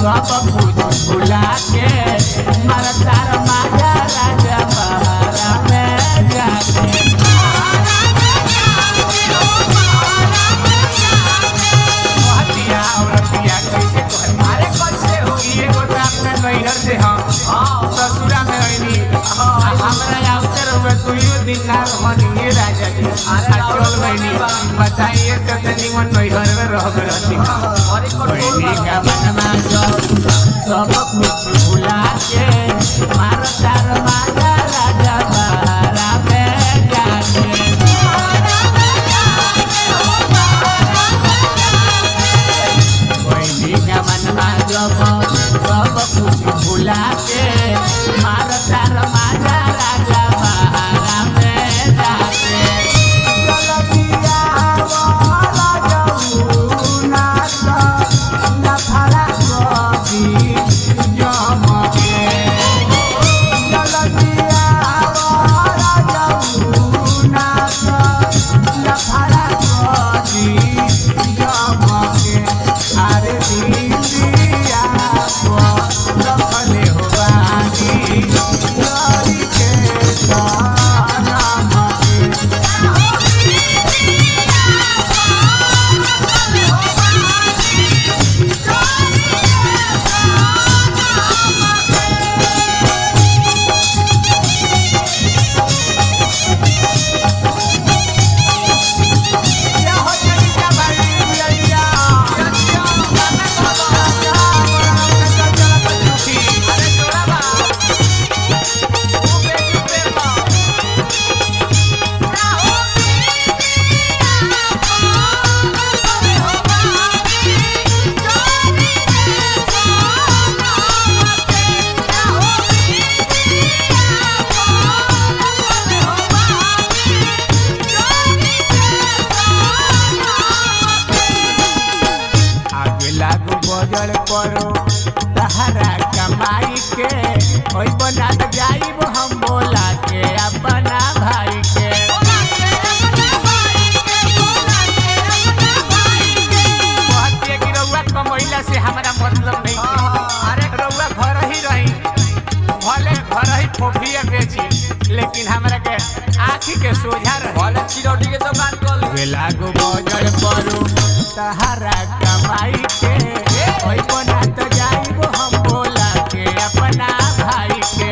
सब कुछ भुला के मरतार माजा राजा बहारा में जाके से हम ससुरा में रहनी हमरा अवसर हुए तुइयो दिन ना मनिए राजा जी चल बहनी बताइए कतनी मन नैहर में रह रहती बहनी का मनवा सब कुछ भुला के मारतार माजा राजा बहारा में जाके बहनी का मनवा सब कुछ भुला के मारतार माजा राजा बहारा में जाके गलतिया वाला जमुना ना फड़ा कभी जमके गलतिया वाला जमुना ना फड़ा कभी जमके अरे दिलिया रखले हो बानी लड़ी के साना बजल करो तहरा कमाई के ओई बना जाइब हम बोला के अपना भाई के कहते कि रउआ कमैला से हमारा मतलब नहीं अरे रउआ घर ही रही भले घर ही फोफिया बेची लेकिन हमरा के आँखी के सोझा रहे भले चिरौटी के दुकान कर बेला गो बजल करो तहरा कमाई के ओई बना तो जाइब हम बोला के अपना भाई के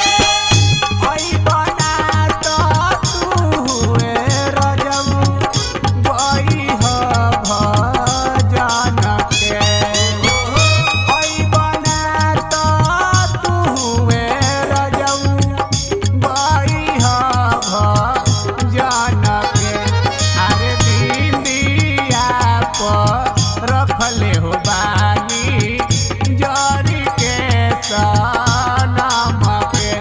ओई बना तो तू रजऊ गई हो भजन के ओई बना तो तू रजऊ गई हो भजन के अरे दिलिया रखले हो बानी जरी के सनम के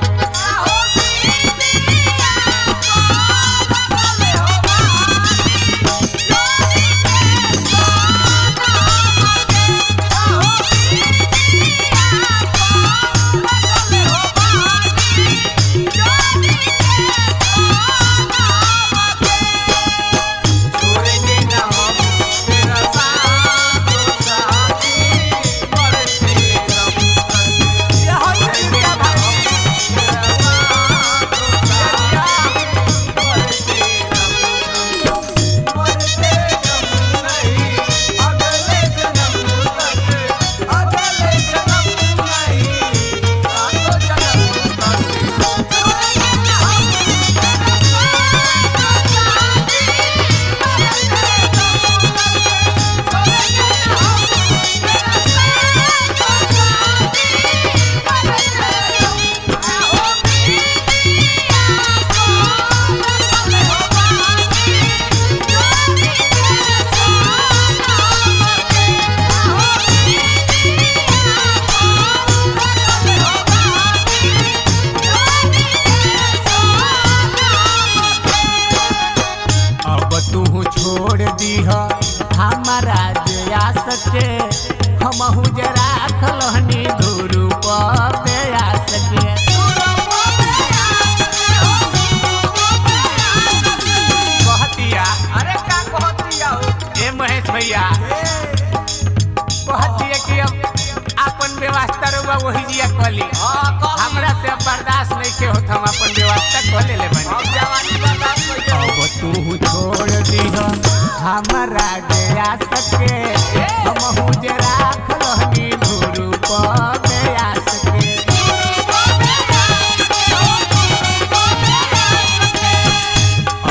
हमहू जरा खलहनी धुरु पे आ सके कहतिया अरे का कहतिया ए रहुआ वही जिया कली हमरा से बर्दाश्त नहीं के होत हम अपन व्यवस्था कर ले बनी जवानी बर्दाश्त अब तू छोड़ दीह हमरा गया सके हम जे राख रहनी धुरु पे आ सके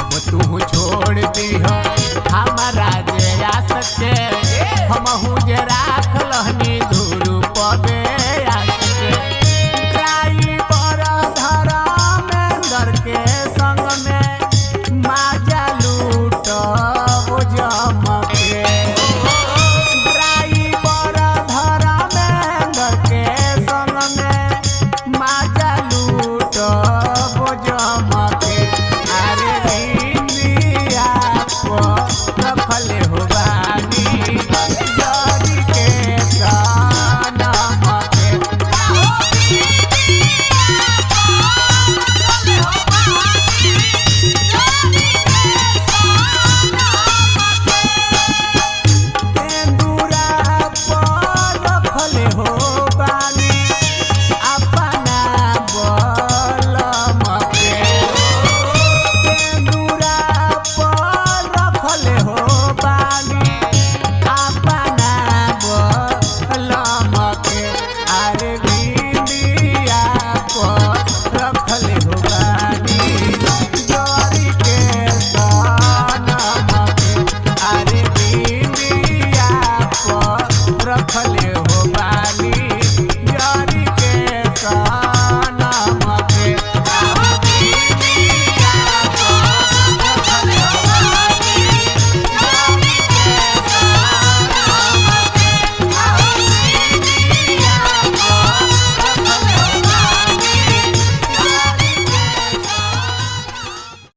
अब तू छोड़ दीह हमरा गया सके हम जे